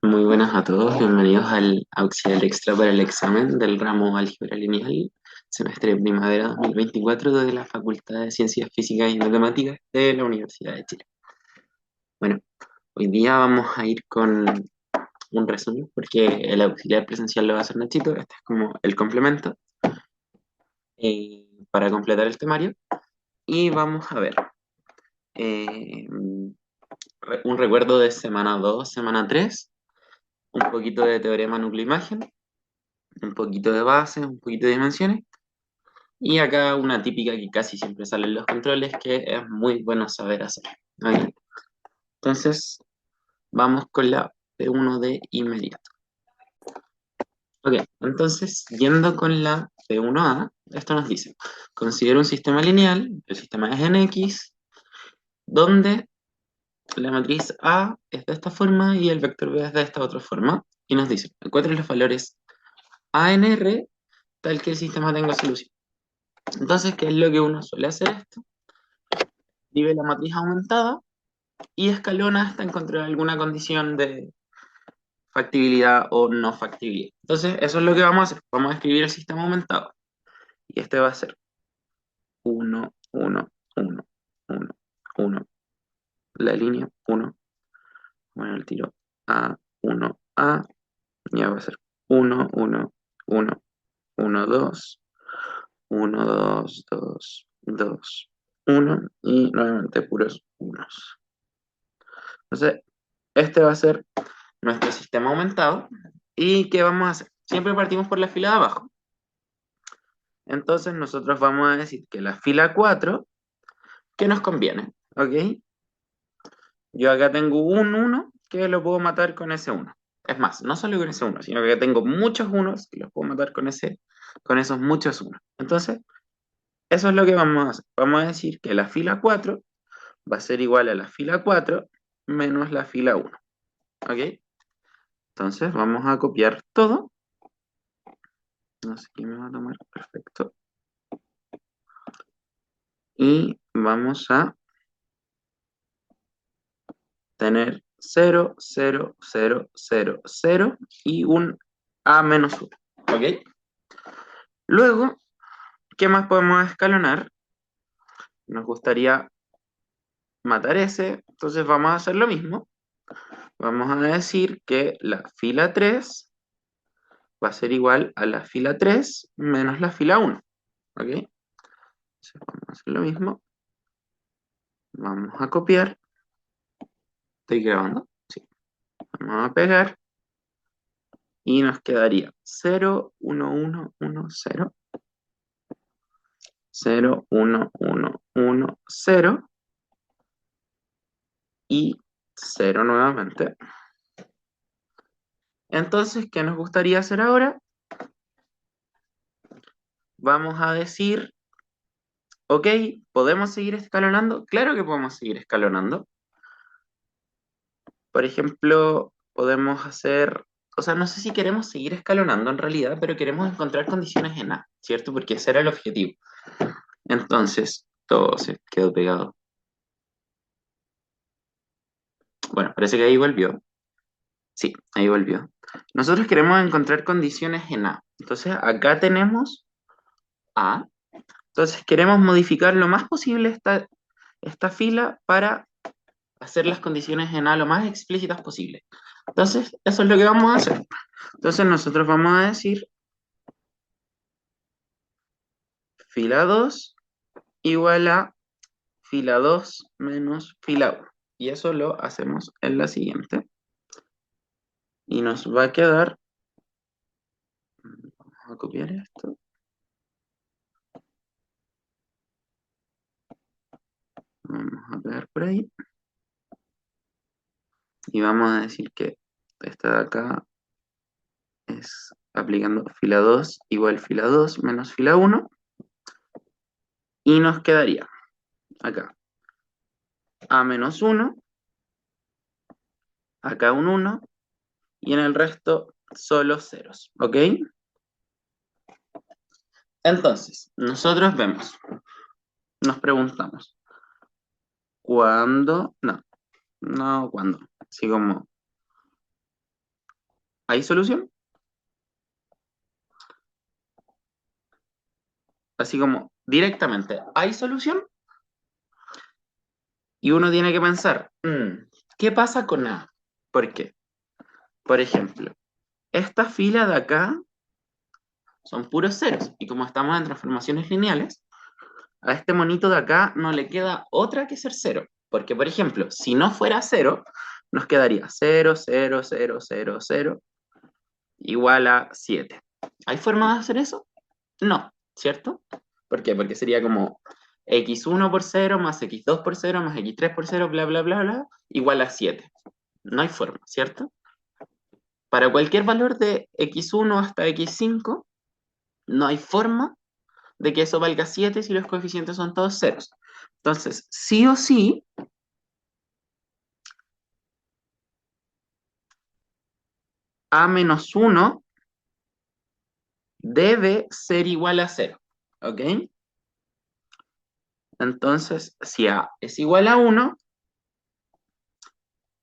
Muy buenas a todos, bienvenidos al auxiliar extra para el examen del ramo Álgebra Lineal, semestre de primavera 2024 de la Facultad de Ciencias Físicas y Matemáticas de la Universidad de Chile. Bueno, hoy día vamos a ir con un resumen porque el auxiliar presencial lo va a hacer Nachito, este es como el complemento para completar el temario y vamos a ver eh, un recuerdo de semana 2, semana 3, un poquito de teorema núcleo-imagen, un poquito de bases, un poquito de dimensiones. Y acá una típica que casi siempre sale en los controles, que es muy bueno saber hacer. ¿Ok? Entonces, vamos con la P1 de inmediato. Ok, entonces, yendo con la P1A, esto nos dice, considera un sistema lineal, el sistema es en X, donde la matriz A es de esta forma y el vector B es de esta otra forma, y nos dice, encuentra los valores A en R, tal que el sistema tenga solución. Entonces, ¿qué es lo que uno suele hacer esto? Escribe la matriz aumentada y escalona hasta encontrar alguna condición de factibilidad o no factibilidad. Entonces, eso es lo que vamos a hacer. Vamos a escribir el sistema aumentado. Y este va a ser 1, 1, 1, 1, 1. La línea 1. Bueno, el tiro A, 1, A. Ya va a ser 1, 1, 1, 1, 2, 1, 2, 2, 2, 1. Y nuevamente puros unos. Entonces, este va a ser nuestro sistema aumentado. ¿Y qué vamos a hacer? Siempre partimos por la fila de abajo. Entonces nosotros vamos a decir que la fila 4 que nos conviene, ¿ok? Yo acá tengo un uno que lo puedo matar con ese uno. Es más, no solo con ese uno, sino que tengo muchos unos que los puedo matar con esos muchos unos. Entonces, eso es lo que vamos a hacer. Vamos a decir que la fila 4 va a ser igual a la fila 4 menos la fila uno, ¿ok? Entonces vamos a copiar todo. No sé qué me va a tomar. Perfecto. Y vamos a tener 0, 0, 0, 0, 0 y un A menos 1. ¿Ok? Luego, ¿qué más podemos escalonar? Nos gustaría matar ese, entonces vamos a hacer lo mismo. Vamos a decir que la fila 3 va a ser igual a la fila 3 menos la fila 1. ¿Ok? Entonces vamos a hacer lo mismo. Vamos a copiar. ¿Estoy grabando? Sí. Vamos a pegar. Y nos quedaría 0, 1, 1, 1, 0. 0, 1, 1, 1, 0 y 0 nuevamente. Entonces, ¿qué nos gustaría hacer ahora? Vamos a decir, ok, ¿podemos seguir escalonando? Claro que podemos seguir escalonando. Por ejemplo, podemos hacer, o sea, no sé si queremos seguir escalonando en realidad, pero queremos encontrar condiciones en A, ¿cierto? Porque ese era el objetivo. Entonces, todo se quedó pegado. Bueno, parece que ahí volvió. Sí, ahí volvió. Nosotros queremos encontrar condiciones en A. Entonces, acá tenemos A. Entonces, queremos modificar lo más posible esta fila para hacer las condiciones en A lo más explícitas posible. Entonces, eso es lo que vamos a hacer. Entonces, nosotros vamos a decir fila 2 igual a fila 2 menos fila 1. Y eso lo hacemos en la siguiente. Y nos va a quedar, vamos a copiar esto, vamos a pegar por ahí. Y vamos a decir que esta de acá es aplicando fila 2 igual fila 2 menos fila 1. Y nos quedaría acá A menos 1, acá un 1 y en el resto solo ceros, ¿ok? Entonces, nosotros vemos, nos preguntamos, ¿cuándo? No, no, ¿cuándo? Así como, ¿Hay solución? Así como directamente, ¿hay solución? Y uno tiene que pensar, ¿qué pasa con A? ¿Por qué? Por ejemplo, esta fila de acá son puros ceros. Y como estamos en transformaciones lineales, a este monito de acá no le queda otra que ser cero. Porque, por ejemplo, si no fuera cero, nos quedaría cero, cero, cero, cero, cero, igual a 7. ¿Hay forma de hacer eso? No, ¿cierto? ¿Por qué? Porque sería como x1 por cero más x2 por cero más x3 por cero, bla, bla, bla, bla, igual a 7. No hay forma, ¿cierto? Para cualquier valor de x1 hasta x5, no hay forma de que eso valga 7 si los coeficientes son todos ceros. Entonces, sí o sí, a menos 1 debe ser igual a 0. ¿Ok? Entonces, si a es igual a 1,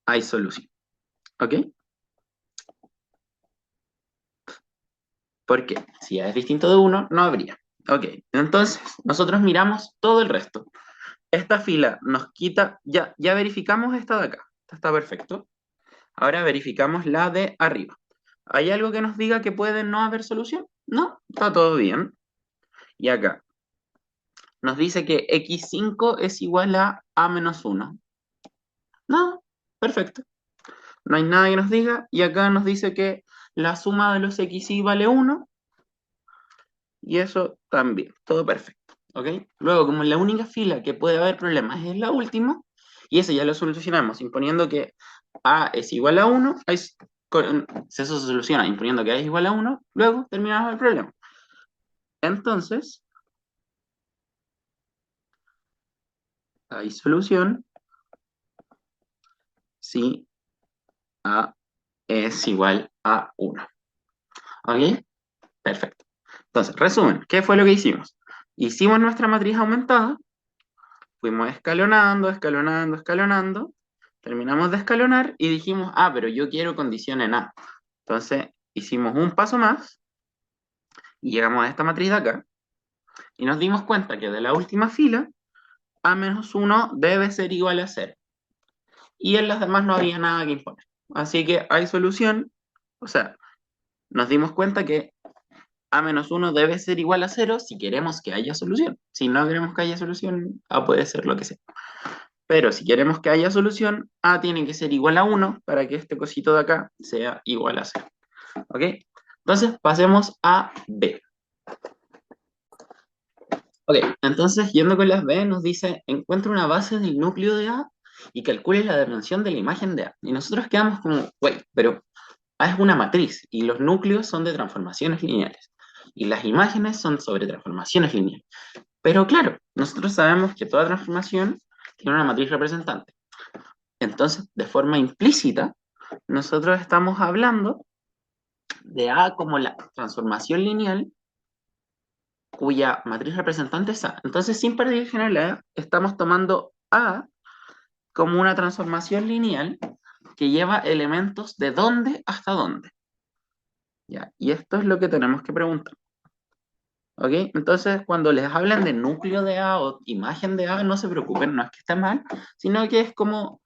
hay solución. ¿Ok? Porque si a es distinto de 1, no habría. Ok, entonces nosotros miramos todo el resto. Esta fila nos quita, ya verificamos esta de acá. Esta está perfecto. Ahora verificamos la de arriba. ¿Hay algo que nos diga que puede no haber solución? No, está todo bien. Y acá nos dice que x5 es igual a menos 1. No, perfecto. No hay nada que nos diga. Y acá nos dice que la suma de los xy vale 1. Y eso también, todo perfecto. ¿Ok? Luego, como la única fila que puede haber problemas es la última, y eso ya lo solucionamos imponiendo que a es igual a 1, si eso se soluciona imponiendo que a es igual a 1, luego terminamos el problema. Entonces, hay solución si a es igual a 1. ¿Ok? Perfecto. Entonces, resumen, ¿qué fue lo que hicimos? Hicimos nuestra matriz aumentada, fuimos escalonando, escalonando, escalonando, terminamos de escalonar y dijimos, pero yo quiero condición en A. Entonces, hicimos un paso más y llegamos a esta matriz de acá y nos dimos cuenta que de la última fila, A menos 1 debe ser igual a 0. Y en las demás no había nada que imponer. Así que hay solución, o sea, nos dimos cuenta que A menos 1 debe ser igual a 0 si queremos que haya solución. Si no queremos que haya solución, A puede ser lo que sea. Pero si queremos que haya solución, A tiene que ser igual a 1 para que este cosito de acá sea igual a 0. ¿Ok? Entonces pasemos a B. Ok, entonces yendo con las B nos dice, encuentra una base del núcleo de A y calcule la dimensión de la imagen de A. Y nosotros quedamos como, wait, pero A es una matriz y los núcleos son de transformaciones lineales. Y las imágenes son sobre transformaciones lineales. Pero claro, nosotros sabemos que toda transformación tiene una matriz representante. Entonces, de forma implícita, nosotros estamos hablando de A como la transformación lineal cuya matriz representante es A. Entonces, sin pérdida general, estamos tomando A como una transformación lineal que lleva elementos de dónde hasta dónde. ¿Ya? Y esto es lo que tenemos que preguntar. ¿Ok? Entonces, cuando les hablan de núcleo de A o imagen de A, no se preocupen, no es que esté mal, sino que es como,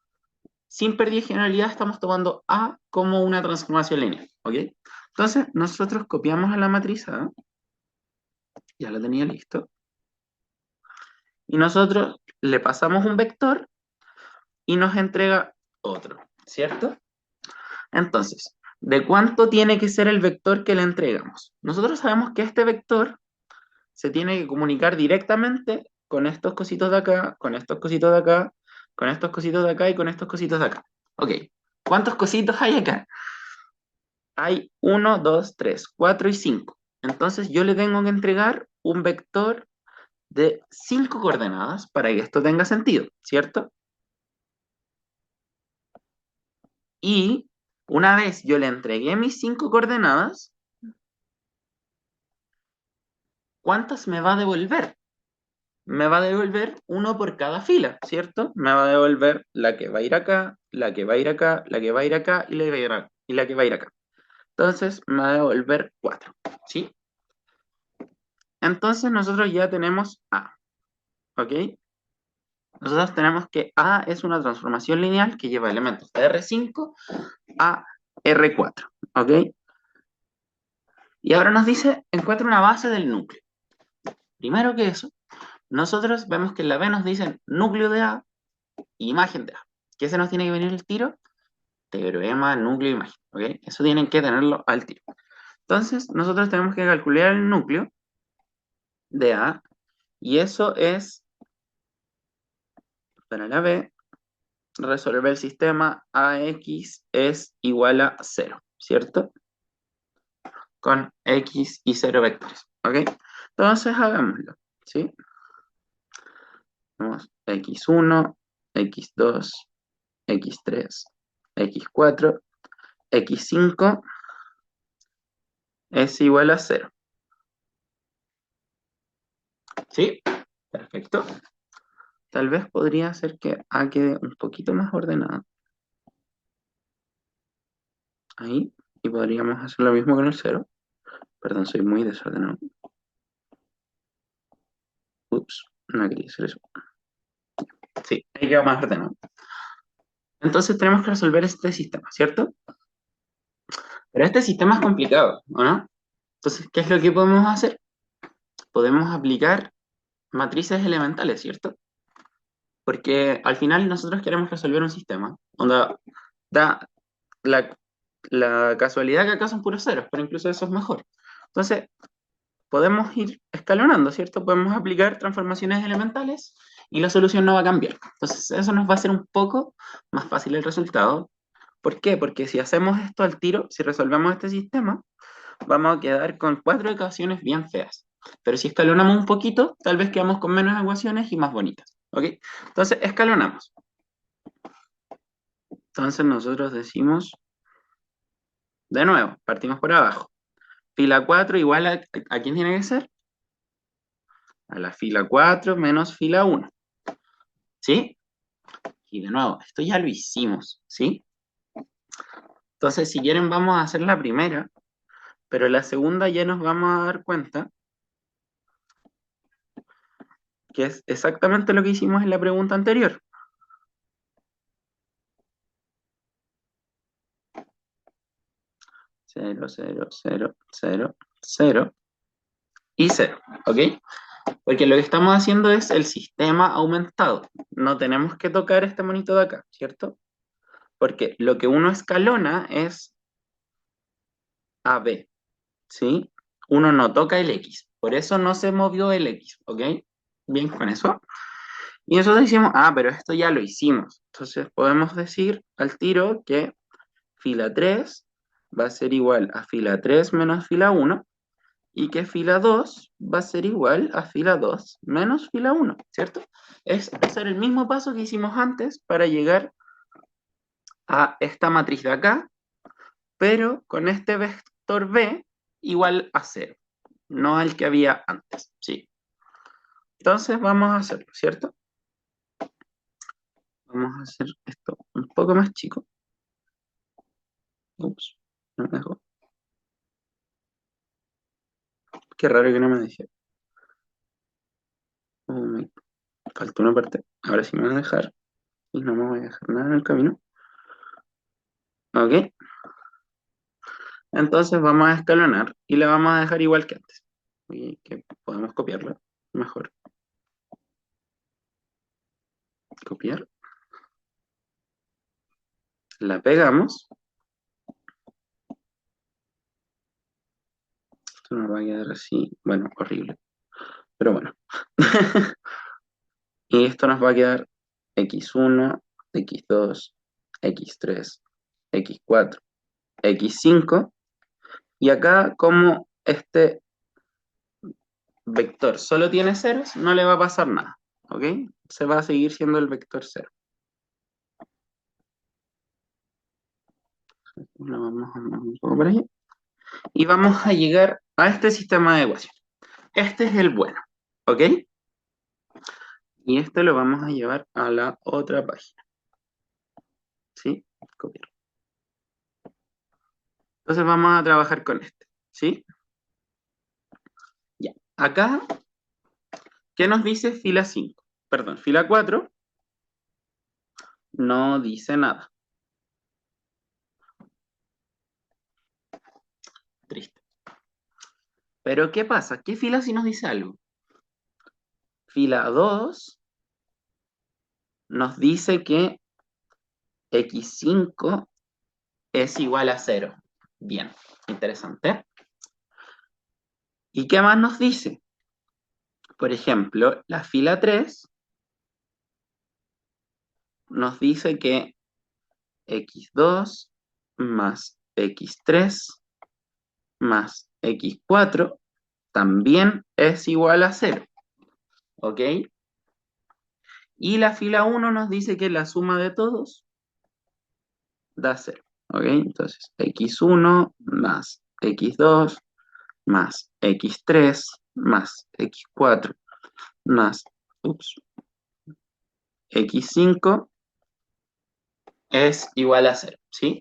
sin pérdida de generalidad, estamos tomando A como una transformación lineal. ¿Ok? Entonces, nosotros copiamos a la matriz A, ya lo tenía listo, y nosotros le pasamos un vector y nos entrega otro, ¿cierto? Entonces, ¿de cuánto tiene que ser el vector que le entregamos? Nosotros sabemos que este vector se tiene que comunicar directamente con estos cositos de acá, con estos cositos de acá, con estos cositos de acá y con estos cositos de acá. Ok, ¿cuántos cositos hay acá? Hay 1, 2, 3, 4 y 5. Entonces yo le tengo que entregar un vector de 5 coordenadas para que esto tenga sentido, ¿cierto? Y una vez yo le entregué mis 5 coordenadas, ¿cuántas me va a devolver? Me va a devolver uno por cada fila, ¿cierto? Me va a devolver la que va a ir acá, la que va a ir acá, la que va a ir acá y la que va a ir acá. Entonces me va a devolver 4, ¿sí? Entonces nosotros ya tenemos A, ¿ok? Nosotros tenemos que A es una transformación lineal que lleva elementos de R5 a R4, ¿ok? Y ahora nos dice, encuentra una base del núcleo. Primero que eso, nosotros vemos que en la B nos dicen núcleo de A, imagen de A. ¿Qué se nos tiene que venir el tiro? Teorema, núcleo, imagen, ¿ok? Eso tienen que tenerlo al tiro. Entonces, nosotros tenemos que calcular el núcleo de A, y eso es, para la B, resolver el sistema AX es igual a 0, ¿cierto? Con X y 0 vectores, ¿ok? Entonces, hagámoslo, ¿sí? Tenemos X1, X2, X3, X4, X5 es igual a 0, ¿sí? Perfecto. Tal vez podría ser que A quede un poquito más ordenado. Ahí. Y podríamos hacer lo mismo con el 0. Perdón, soy muy desordenado. Ups, no quería hacer eso. Sí, ahí queda más ordenado. Entonces tenemos que resolver este sistema, ¿cierto? Pero este sistema es complicado, ¿o no? Entonces, ¿qué es lo que podemos hacer? Podemos aplicar matrices elementales, ¿cierto? Porque al final nosotros queremos resolver un sistema. Onda, da la, la casualidad que acá son puros ceros, pero incluso eso es mejor. Entonces, podemos ir escalonando, ¿cierto? Podemos aplicar transformaciones elementales y la solución no va a cambiar. Entonces, eso nos va a hacer un poco más fácil el resultado. ¿Por qué? Porque si hacemos esto al tiro, si resolvemos este sistema, vamos a quedar con 4 ecuaciones bien feas. Pero si escalonamos un poquito, tal vez quedamos con menos ecuaciones y más bonitas. ¿Ok? Entonces, escalonamos. Entonces, nosotros decimos, de nuevo, partimos por abajo. Fila 4 igual ¿a quién tiene que ser? A la fila 4 menos fila 1. ¿Sí? Y de nuevo, esto ya lo hicimos, ¿sí? Entonces, si quieren, vamos a hacer la primera, pero la segunda ya nos vamos a dar cuenta que es exactamente lo que hicimos en la pregunta anterior. Cero, cero, cero, cero, cero y cero, ¿ok? Porque lo que estamos haciendo es el sistema aumentado. No tenemos que tocar este monito de acá, ¿cierto? Porque lo que uno escalona es AB, ¿sí? Uno no toca el X, por eso no se movió el X, ¿ok? Bien con eso. Y nosotros decimos, pero esto ya lo hicimos. Entonces podemos decir al tiro que fila 3 va a ser igual a fila 3 menos fila 1 y que fila 2 va a ser igual a fila 2 menos fila 1, ¿cierto? Es hacer el mismo paso que hicimos antes para llegar a esta matriz de acá, pero con este vector B igual a 0, no al que había antes, ¿sí? Entonces vamos a hacerlo, ¿cierto? Vamos a hacer esto un poco más chico. Ups, no me dejó. Qué raro que no me dejé. Me faltó una parte. Ahora sí me va a dejar. Y no me voy a dejar nada en el camino. Ok. Entonces vamos a escalonar y la vamos a dejar igual que antes. Y que podemos copiarla mejor. Copiar. La pegamos. Esto nos va a quedar así. Bueno, horrible. Pero bueno. Y esto nos va a quedar x1, x2, x3, x4, x5. Y acá, como este vector solo tiene ceros, no le va a pasar nada. ¿Ok? Se va a seguir siendo el vector cero. Lo vamos a mover un poco por ahí. Y vamos a llegar a este sistema de ecuaciones. Este es el bueno. ¿Ok? Y este lo vamos a llevar a la otra página. ¿Sí? Copiar. Entonces vamos a trabajar con este, ¿sí? Ya. Acá, ¿qué nos dice fila 5? Perdón, fila 4 no dice nada. Triste. Pero ¿qué pasa? ¿Qué fila sí nos dice algo? Fila 2 nos dice que x5 es igual a 0. Bien, interesante. ¿Y qué más nos dice? Por ejemplo, la fila 3 nos dice que x2 más x3 más x4 también es igual a 0. ¿Ok? Y la fila 1 nos dice que la suma de todos da 0. ¿Ok? Entonces, x1 más x2 más x3 más x4 más x5 es igual a 0. ¿Sí?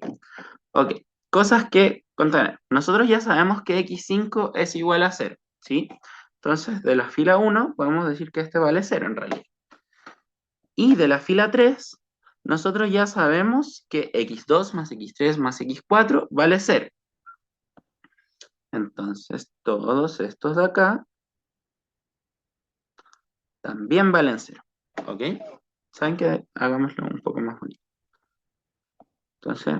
Ok. Cosas que contener. Nosotros ya sabemos que x5 es igual a 0. ¿Sí? Entonces, de la fila 1 podemos decir que este vale 0 en realidad. Y de la fila 3, nosotros ya sabemos que x2 más x3 más x4 vale 0. Entonces, todos estos de acá también valen 0. ¿Ok? ¿Saben qué? Hagámoslo un poco más bonito. Entonces,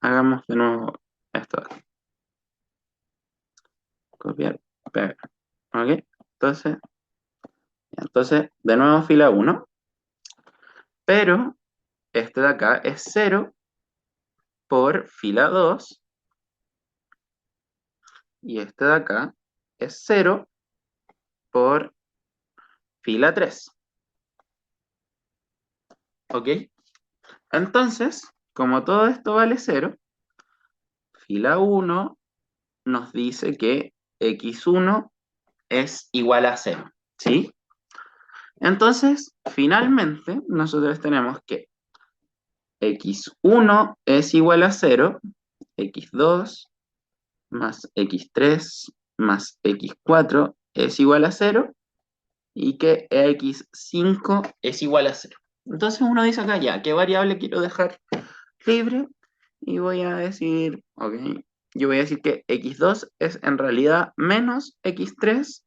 hagamos de nuevo esto de acá. Copiar, pegar. ¿Ok? Entonces, de nuevo fila 1. Pero este de acá es 0 por fila 2. Y este de acá es 0 por fila 3. ¿Ok? Entonces, como todo esto vale 0, fila 1 nos dice que x1 es igual a 0. ¿Sí? Entonces, finalmente, nosotros tenemos que x1 es igual a 0, x2 más x3 más x4 es igual a 0 y que x5 es igual a 0. Entonces uno dice acá ya, ¿qué variable quiero dejar libre? Y voy a decir, ok, yo voy a decir que x2 es en realidad menos x3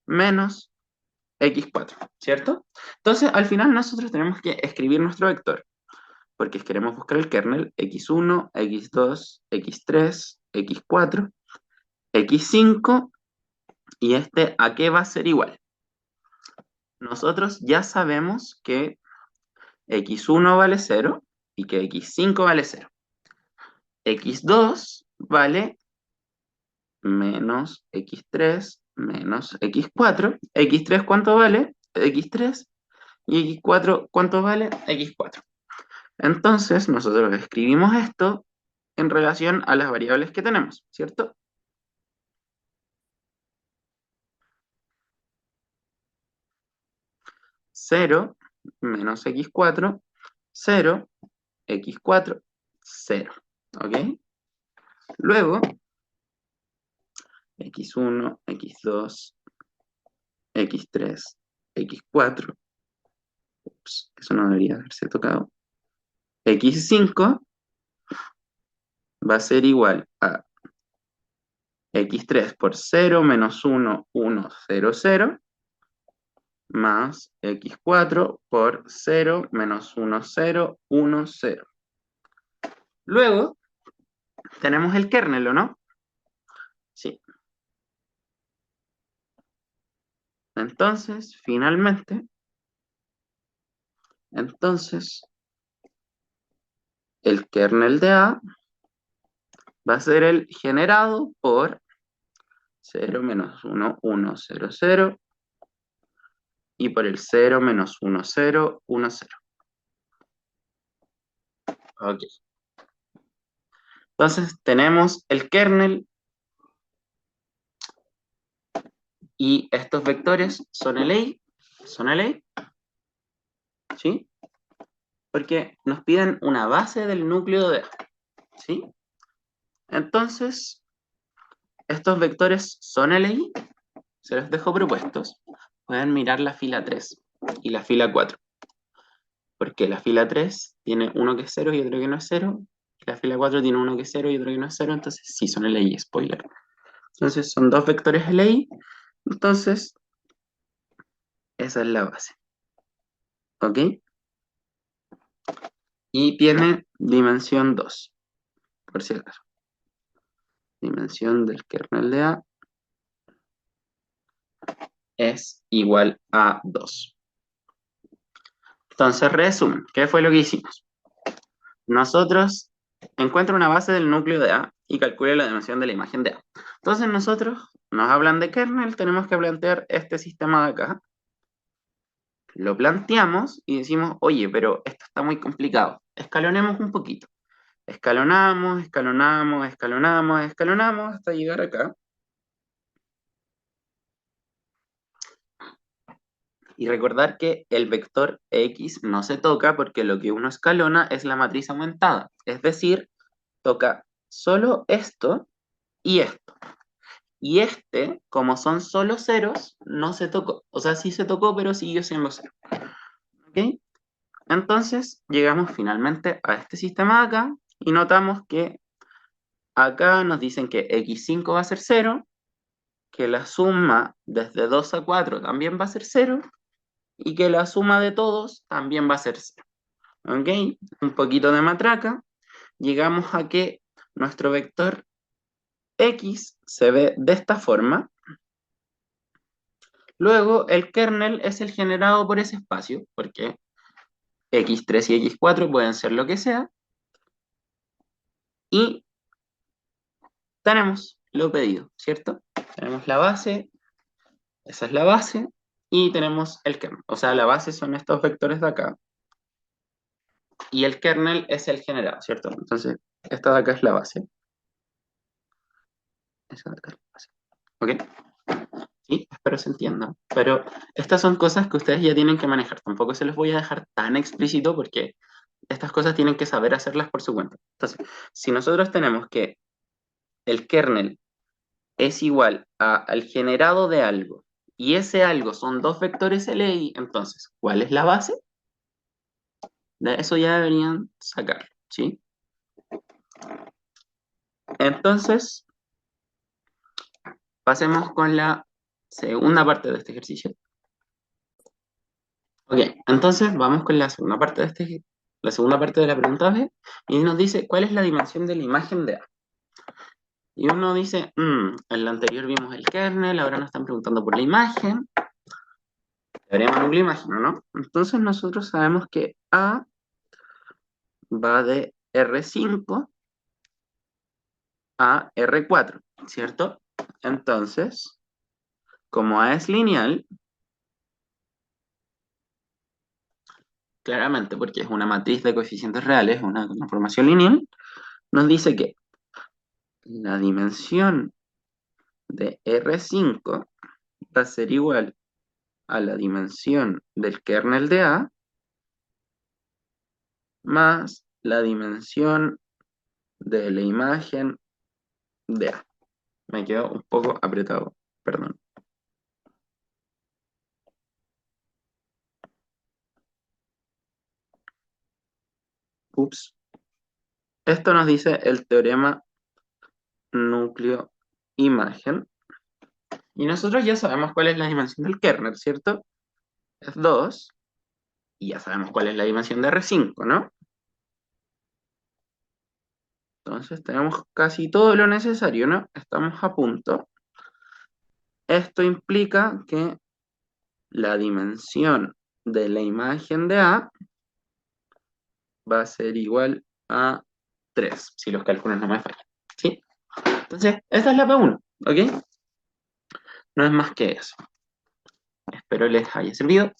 menos x4, ¿cierto? Entonces al final nosotros tenemos que escribir nuestro vector, porque queremos buscar el kernel x1, x2, x3, x4, x5, y este a qué va a ser igual. Nosotros ya sabemos que x1 vale 0 y que x5 vale 0. x2 vale menos x3 menos x4. x3 ¿cuánto vale? x3. Y x4 ¿cuánto vale? x4. Entonces nosotros escribimos esto en relación a las variables que tenemos, ¿cierto? 0 menos x4, 0, x4, 0. ¿Ok? Luego, x1, x2, x3, x4. Ups, eso no debería haberse tocado. x5 va a ser igual a x3 por 0 menos 1, 1, 0, 0, más x4 por 0 menos 1, 0, 1, 0. Luego, tenemos el kernel, ¿o no? Sí. Entonces, finalmente, el kernel de A va a ser el generado por 0 menos 1, 1, 0, 0 y por el 0 menos 1, 0, 1, 0. Ok. Entonces tenemos el kernel y estos vectores son el A, ¿sí? porque nos piden una base del núcleo de A, ¿sí? Entonces, estos vectores son LI, se los dejo propuestos. Pueden mirar la fila 3 y la fila 4, porque la fila 3 tiene uno que es 0 y otro que no es 0, y la fila 4 tiene uno que es 0 y otro que no es 0, entonces sí son LI, spoiler. Entonces son dos vectores LI, entonces esa es la base, ¿ok? Y tiene dimensión 2, por si acaso. Dimensión del kernel de A es igual a 2. Entonces, resumen, ¿qué fue lo que hicimos? Nosotros encuentra una base del núcleo de A y calcula la dimensión de la imagen de A. Entonces nosotros nos hablan de kernel, tenemos que plantear este sistema de acá. Lo planteamos y decimos, oye, pero esto está muy complicado. Escalonemos un poquito. Escalonamos, escalonamos, escalonamos, escalonamos hasta llegar acá. Y recordar que el vector X no se toca porque lo que uno escalona es la matriz aumentada. Es decir, toca solo esto y esto. Y este, como son solo ceros, no se tocó. O sea, sí se tocó, pero siguió siendo cero. ¿Ok? Entonces, llegamos finalmente a este sistema de acá y notamos que acá nos dicen que x5 va a ser 0, que la suma desde 2 a 4 también va a ser 0 y que la suma de todos también va a ser 0. ¿Ok? Un poquito de matraca. Llegamos a que nuestro vector x se ve de esta forma. Luego, el kernel es el generado por ese espacio, porque x3 y x4 pueden ser lo que sea. Y tenemos lo pedido, ¿cierto? Tenemos la base, esa es la base, y tenemos el kernel. O sea, la base son estos vectores de acá, y el kernel es el generado, ¿cierto? Entonces, esta de acá es la base. Esa de acá es la base. ¿Ok? Sí, espero se entienda. Pero estas son cosas que ustedes ya tienen que manejar. Tampoco se los voy a dejar tan explícito porque estas cosas tienen que saber hacerlas por su cuenta. Entonces, si nosotros tenemos que el kernel es igual al generado de algo y ese algo son dos vectores LI, entonces, ¿cuál es la base? De eso ya deberían sacarlo, ¿sí? Entonces, pasemos con la segunda parte de este ejercicio. Ok, entonces vamos con la segunda parte de la segunda parte de la pregunta B y nos dice ¿cuál es la dimensión de la imagen de A? Y uno dice, en la anterior vimos el kernel, ahora nos están preguntando por la imagen. Teorema núcleo imagen, ¿no? Entonces nosotros sabemos que A va de R5 a R4, ¿cierto? Entonces, como A es lineal, claramente porque es una matriz de coeficientes reales, una transformación lineal, nos dice que la dimensión de R5 va a ser igual a la dimensión del kernel de A más la dimensión de la imagen de A. Me quedo un poco apretado, perdón. Ups. Esto nos dice el teorema núcleo-imagen. Y nosotros ya sabemos cuál es la dimensión del kernel, ¿cierto? Es 2. Y ya sabemos cuál es la dimensión de R5, ¿no? Entonces tenemos casi todo lo necesario, ¿no? Estamos a punto. Esto implica que la dimensión de la imagen de A va a ser igual a 3, si los cálculos no me fallan. ¿Sí? Entonces, esta es la P1, ¿ok? No es más que eso. Espero les haya servido.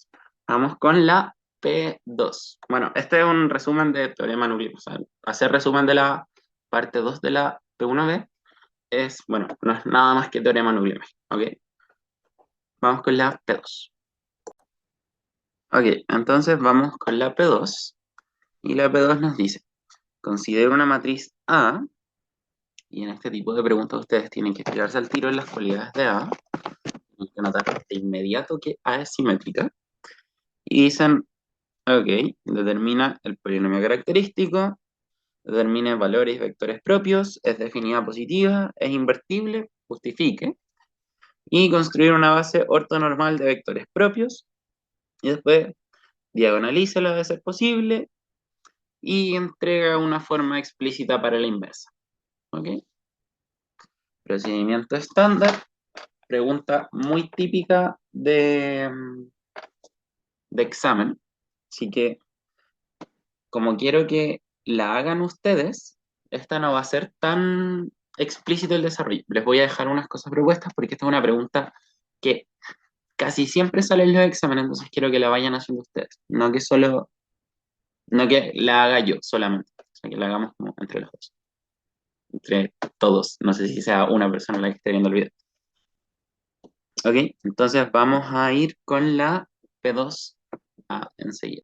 Vamos con la P2. Bueno, este es un resumen de teorema nuclear. O sea, hacer resumen de la parte 2 de la P1B es, bueno, no es nada más que teorema nuclear. ¿Ok? Vamos con la P2. Ok, entonces vamos con la P2. Y la P2 nos dice, considera una matriz A, y en este tipo de preguntas ustedes tienen que fijarse al tiro en las cualidades de A, tienen que notar de inmediato que A es simétrica, y dicen, ok, determina el polinomio característico, determine valores y vectores propios, es definida positiva, es invertible, justifique, y construir una base ortonormal de vectores propios, y después diagonalízalo de ser posible, y entrega una forma explícita para la inversa. ¿Ok? Procedimiento estándar, pregunta muy típica de examen, así que como quiero que la hagan ustedes, esta no va a ser tan explícito el desarrollo. Les voy a dejar unas cosas propuestas porque esta es una pregunta que casi siempre sale en los exámenes, entonces quiero que la vayan haciendo ustedes, no que la haga yo solamente, o sea, que la hagamos como entre los dos, entre todos, no sé si sea una persona la que esté viendo el video. Ok, entonces vamos a ir con la P2A enseguida.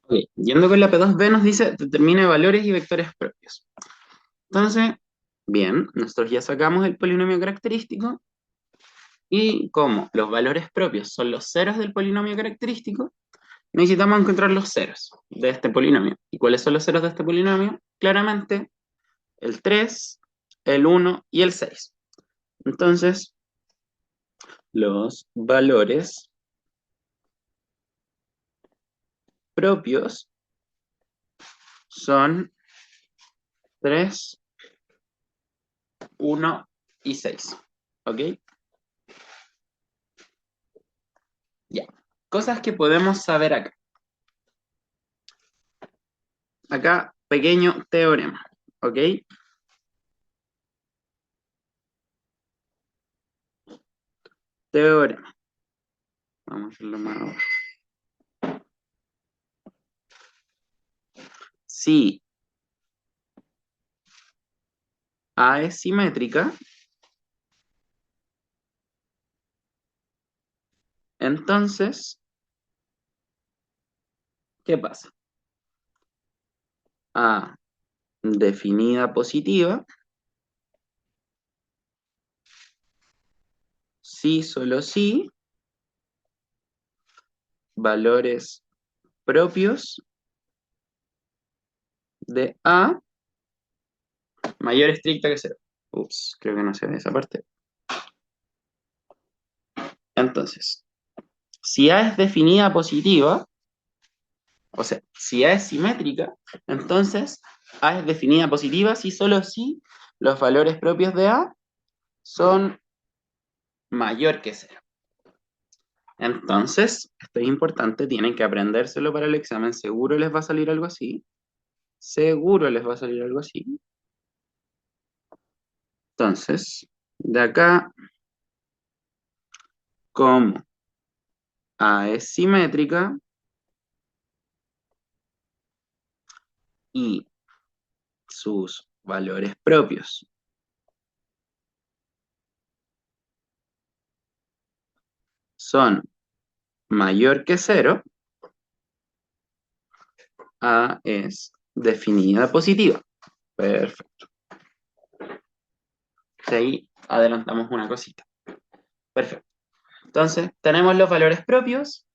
Ok, yendo con la P2B nos dice determine valores y vectores propios. Entonces, bien, nosotros ya sacamos el polinomio característico y como los valores propios son los ceros del polinomio característico, necesitamos encontrar los ceros de este polinomio. ¿Y cuáles son los ceros de este polinomio? Claramente, el 3, el 1 y el 6. Entonces, los valores propios son 3, 1 y 6. ¿Ok? Ya. Cosas que podemos saber acá. Acá, pequeño teorema. ¿Ok? teorema. Vamos a hacerlo más abajo. Si A es simétrica, entonces, ¿qué pasa? A definida positiva, sí, solo sí, valores propios de A mayor estricta que cero. Ups, creo que no se ve esa parte. Entonces, si A es definida positiva, o sea, si A es simétrica, entonces A es definida positiva si solo si los valores propios de A son mayor que cero. Entonces, esto es importante, tienen que aprendérselo para el examen, seguro les va a salir algo así. Seguro les va a salir algo así. Entonces, de acá, como A es simétrica y sus valores propios son mayor que cero, A es definida positiva. Perfecto. Ahí adelantamos una cosita. Perfecto. Entonces, tenemos los valores propios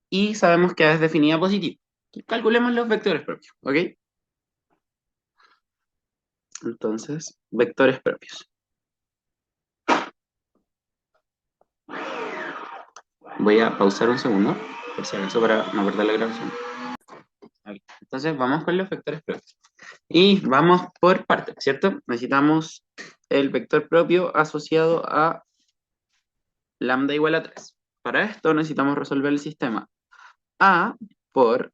y sabemos que A es definida positiva. Calculemos los vectores propios, ¿ok? Entonces, vectores propios. Voy a pausar un segundo, por si acaso, para no perder la grabación. Ok. Entonces, vamos con los vectores propios. Y vamos por partes, ¿cierto? Necesitamos el vector propio asociado a lambda igual a 3. Para esto necesitamos resolver el sistema A por,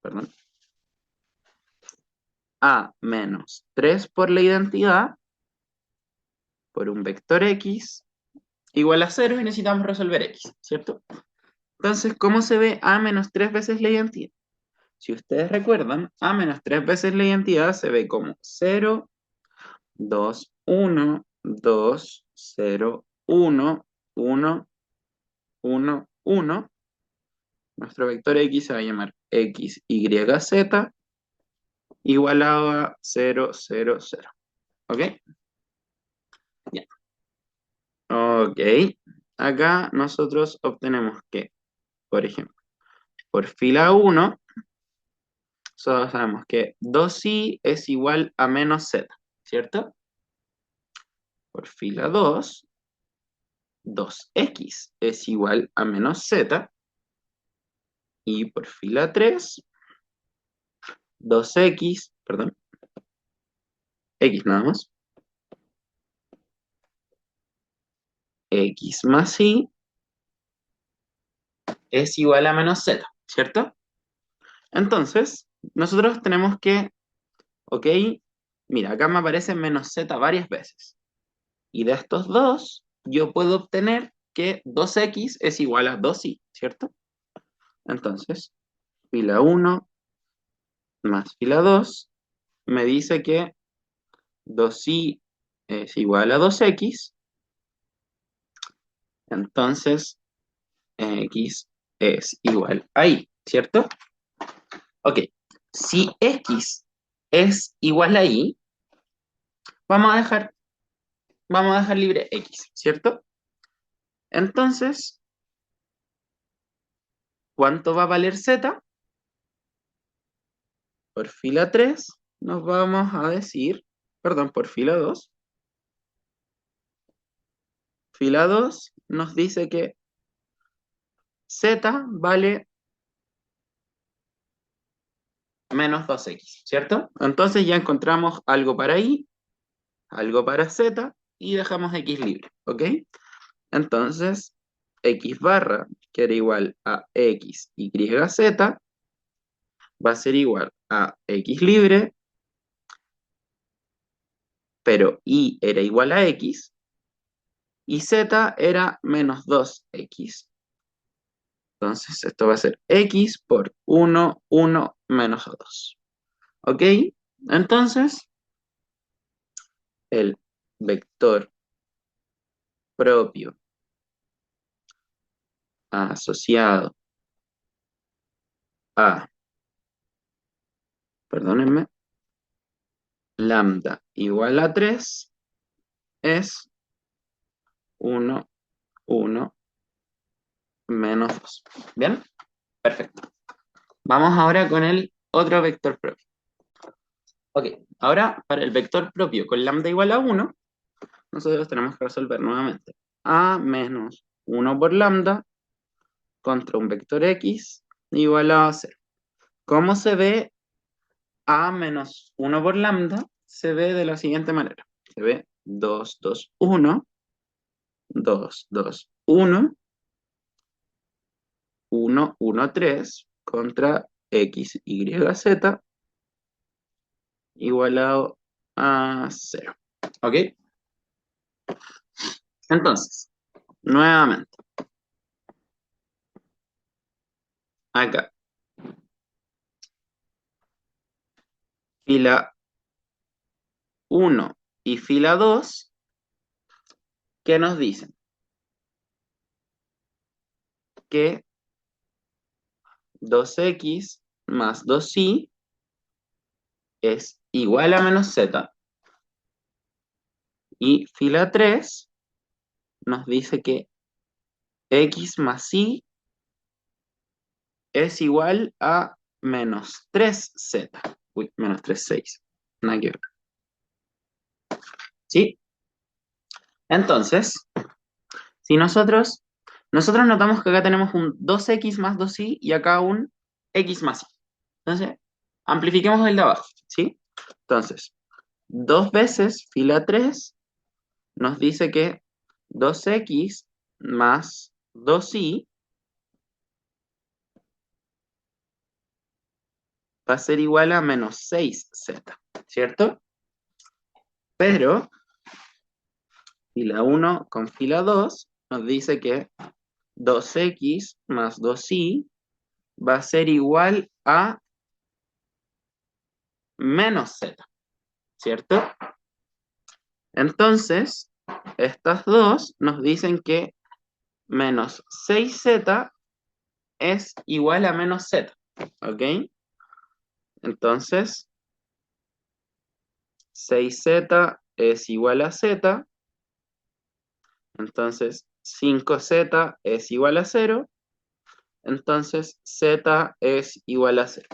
perdón, A menos 3 por la identidad por un vector X igual a 0 y necesitamos resolver X, ¿cierto? Entonces, ¿cómo se ve A menos 3 veces la identidad? Si ustedes recuerdan, A menos 3 veces la identidad se ve como 0, 2, 1, 2, 0, 1, 1, 1, 1. Nuestro vector X se va a llamar X, Y, Z igualado a 0, 0, 0. ¿Ok? Ya. Ok. Acá nosotros obtenemos que, por ejemplo, por fila 1, solo sabemos que 2i es igual a menos z, ¿cierto? Por fila 2, 2x es igual a menos z. Y por fila 3, 2x, perdón, x nada más, x más y es igual a menos z, ¿cierto? Entonces, nosotros tenemos que, ok, mira, acá me aparece menos z varias veces. Y de estos dos, yo puedo obtener que 2x es igual a 2y, ¿cierto? Entonces, fila 1 más fila 2 me dice que 2y es igual a 2x, entonces x es igual a y, ¿cierto? Ok, si x es igual a y, vamos a dejar, vamos a dejar libre x, ¿cierto? Entonces, ¿cuánto va a valer z? Por fila 3 nos vamos a decir, perdón, por fila 2. Fila 2 nos dice que z vale menos 2x, ¿cierto? Entonces ya encontramos algo para y, algo para z y dejamos x libre, ¿ok? Entonces, x barra, que era igual a x, y, z, va a ser igual a x libre, pero y era igual a x, y z era menos 2x. Entonces esto va a ser x por 1, 1 menos 2. ¿Ok? Entonces, el vector propio asociado a, perdónenme, lambda igual a 3 es 1, 1 menos 2. ¿Bien? Perfecto. Vamos ahora con el otro vector propio. Ok, ahora para el vector propio con lambda igual a 1, nosotros tenemos que resolver nuevamente a menos 1 por lambda contra un vector x igual a 0. ¿Cómo se ve a menos 1 por lambda? Se ve de la siguiente manera. Se ve 2, 2, 1, 2, 2, 1, 1, 1, 3 contra x, y, z igualado a 0. ¿Ok? Entonces, nuevamente, acá, fila 1 y fila 2, ¿qué nos dicen? Que 2x más 2y es igual a menos z. Y fila 3 nos dice que x más y es igual a menos 3z. Uy, menos 3, 6. Nada que ver. ¿Sí? Entonces, si nosotros notamos que acá tenemos un 2x más 2y y acá un x más y. Entonces, amplifiquemos el de abajo, ¿sí? Entonces, 2 veces fila 3 nos dice que 2x más 2y va a ser igual a menos 6z, ¿cierto? Pero fila 1 con fila 2 nos dice que 2x más 2y va a ser igual a menos z, ¿cierto? Entonces, estas dos nos dicen que menos 6z es igual a menos z, ¿ok? Entonces, 6z es igual a z, entonces 5z es igual a 0, entonces z es igual a 0.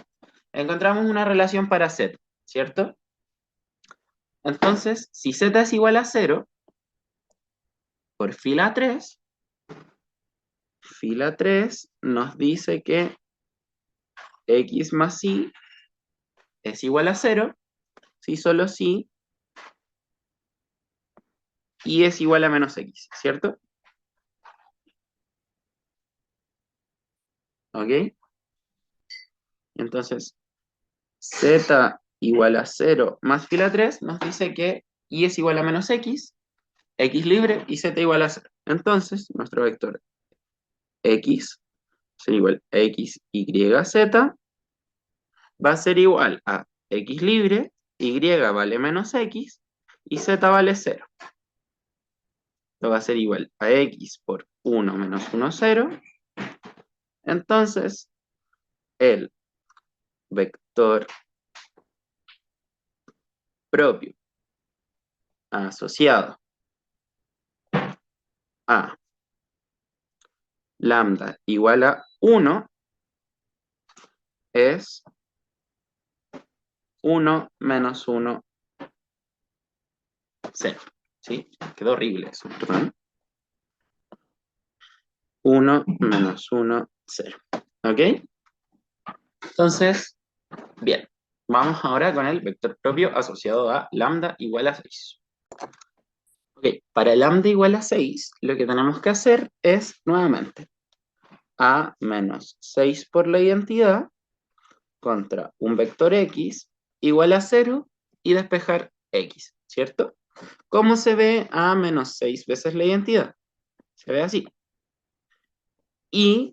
Encontramos una relación para z, ¿cierto? Entonces, si z es igual a 0, por fila 3 nos dice que x más y es igual a 0, si solo si y es igual a menos x, ¿cierto? ¿Ok? Entonces, z igual a 0 más fila 3 nos dice que y es igual a menos x libre y z igual a 0. Entonces, nuestro vector x será igual a x, y, z va a ser igual a x libre, y vale menos x, y z vale 0. Esto va a ser igual a x por 1 menos 1, 0. Entonces, el vector propio asociado a lambda igual a 1 es 1 menos 1, 0. ¿Sí? Quedó horrible eso, perdón. 1 menos 1, 0. ¿Ok? Entonces, bien. Vamos ahora con el vector propio asociado a lambda igual a 6. Ok, para lambda igual a 6, lo que tenemos que hacer es, nuevamente, a menos 6 por la identidad contra un vector x igual a 0 y despejar x, ¿cierto? ¿Cómo se ve a menos 6 veces la identidad? Se ve así. Y,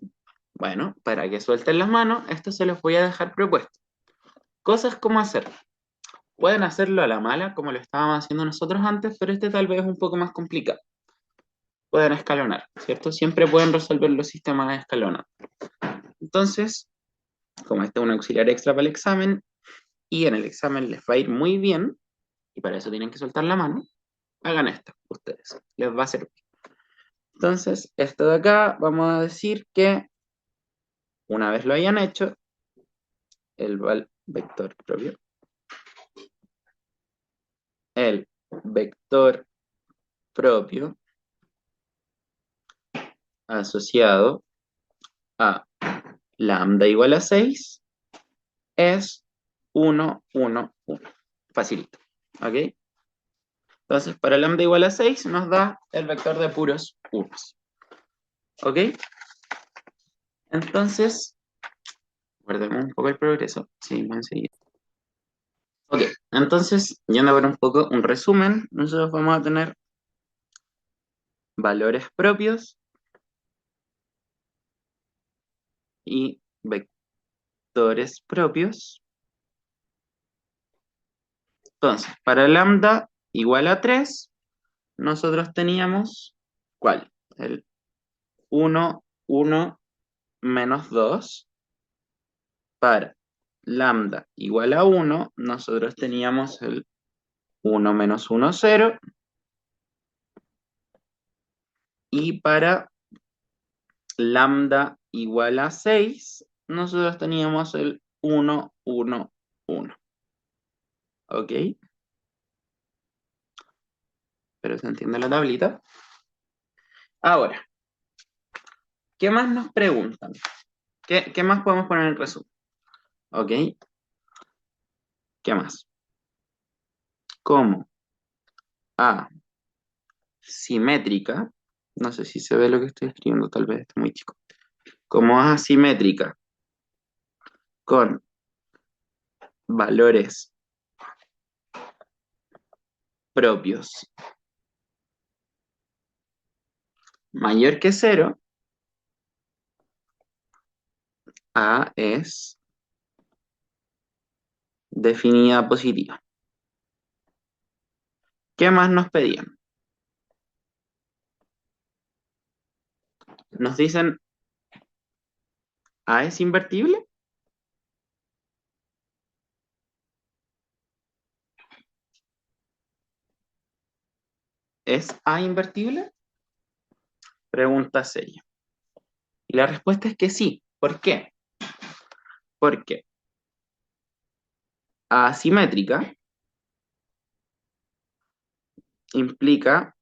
bueno, para que suelten las manos, esto se los voy a dejar propuesto. Cosas como hacer. Pueden hacerlo a la mala, como lo estábamos haciendo nosotros antes, pero este tal vez es un poco más complicado. Pueden escalonar, ¿cierto? Siempre pueden resolver los sistemas escalonados. Entonces, como este es un auxiliar extra para el examen, y en el examen les va a ir muy bien, y para eso tienen que soltar la mano, hagan esto ustedes, les va a servir. Entonces, esto de acá, vamos a decir que una vez lo hayan hecho, el vector propio, el vector propio asociado a lambda igual a 6 es 1, 1, 1. Facilito, ¿ok? Entonces, para lambda igual a 6 nos da el vector de puros unos, ¿ok? Entonces, guardemos un poco el progreso, seguimos enseguida. Ok, entonces, yendo a ver un poco un resumen, nosotros vamos a tener valores propios y vectores propios. Entonces, para lambda igual a 3, nosotros teníamos, ¿cuál? El 1, 1 menos 2. Para lambda igual a 1, nosotros teníamos el 1 menos 1, 0. Y para lambda igual a 6, nosotros teníamos el 1, 1, 1. ¿Ok? Pero se entiende la tablita. Ahora, ¿qué más nos preguntan? ¿Qué más podemos poner en resumen? ¿Ok? ¿Qué más? Como A simétrica, no sé si se ve lo que estoy escribiendo, tal vez está muy chico. Como A simétrica con valores propios mayor que 0, A es definida positiva. ¿Qué más nos pedían? Nos dicen, ¿A es invertible? ¿Es A invertible? Pregunta seria. Y la respuesta es que sí. ¿Por qué? Porque asimétrica implica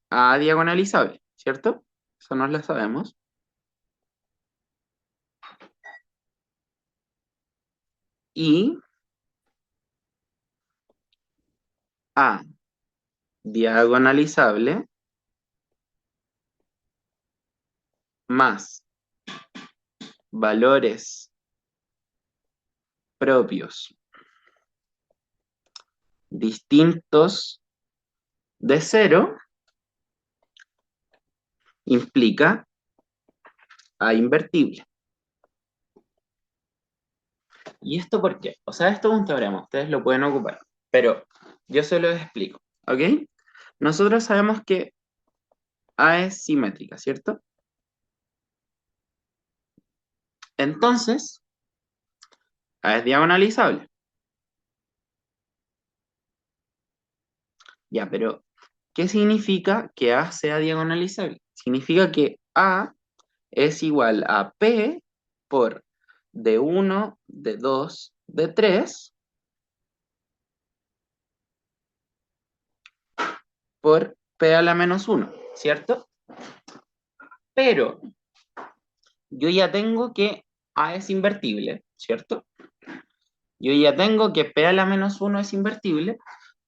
A diagonalizable, ¿cierto? Eso no lo sabemos. Y A diagonalizable más valores propios distintos de 0 implica A invertible. ¿Y esto por qué? O sea, esto es un teorema, ustedes lo pueden ocupar, pero yo se lo explico, ¿ok? Nosotros sabemos que A es simétrica, ¿cierto? Entonces, A es diagonalizable. Ya, pero ¿qué significa que A sea diagonalizable? Significa que A es igual a P por D1, D2, D3 por P a la menos 1, ¿cierto? Pero yo ya tengo que A es invertible, ¿cierto? Yo ya tengo que P a la menos 1 es invertible.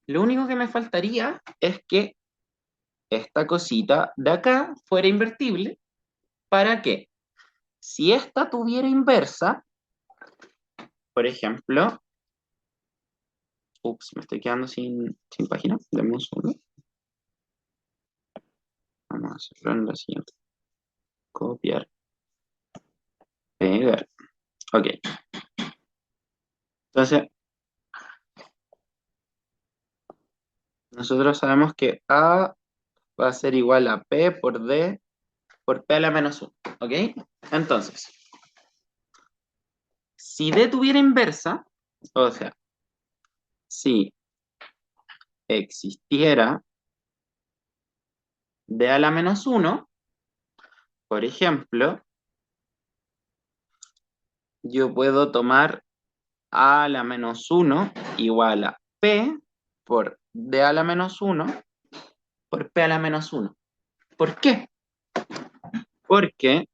Lo único que me faltaría es que esta cosita de acá fuera invertible. ¿Para qué? Si esta tuviera inversa, por ejemplo, Ups, me estoy quedando sin página. Dame un segundo. Vamos a hacerlo en la siguiente. Copiar. Pegar. Ok. Entonces, nosotros sabemos que A va a ser igual a P por D por P a la menos 1. ¿Ok? Entonces, si D tuviera inversa, o sea, si existiera D a la menos 1, por ejemplo, yo puedo tomar A a la menos 1 igual a P por D a la menos 1 por P a la menos 1. ¿Por qué? Porque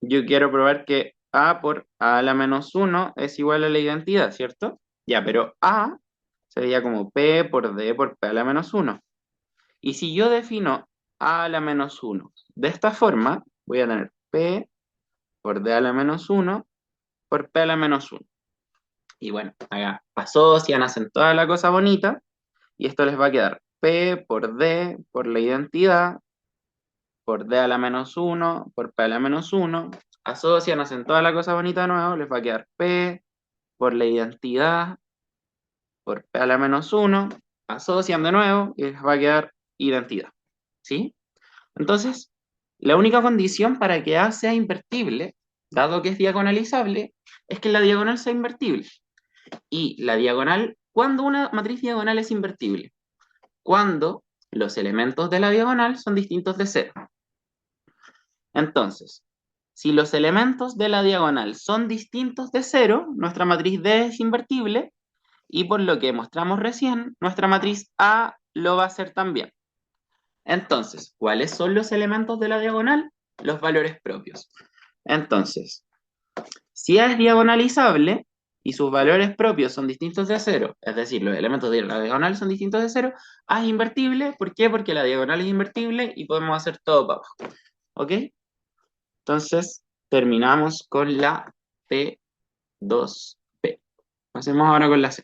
yo quiero probar que A por A a la menos 1 es igual a la identidad, ¿cierto? Ya, pero A sería como P por D por P a la menos 1. Y si yo defino A a la menos 1 de esta forma, voy a tener P por D a la menos 1 por P a la menos 1. Y bueno, acá asocian, hacen toda la cosa bonita, y esto les va a quedar P por D por la identidad, por D a la menos 1, por P a la menos 1. Asocian, hacen toda la cosa bonita de nuevo, les va a quedar P por la identidad, por P a la menos 1. Asocian de nuevo y les va a quedar identidad. ¿Sí? Entonces, la única condición para que A sea invertible, dado que es diagonalizable, es que la diagonal sea invertible. Y la diagonal, ¿cuándo una matriz diagonal es invertible? Cuando los elementos de la diagonal son distintos de cero. Entonces, si los elementos de la diagonal son distintos de cero, nuestra matriz D es invertible, y por lo que mostramos recién, nuestra matriz A lo va a hacer también. Entonces, ¿cuáles son los elementos de la diagonal? Los valores propios. Entonces, si A es diagonalizable y sus valores propios son distintos de cero, es decir, los elementos de la diagonal son distintos de cero, A es invertible. ¿Por qué? Porque la diagonal es invertible y podemos hacer todo para abajo. ¿Ok? Entonces, terminamos con la P2P. Pasemos ahora con la C.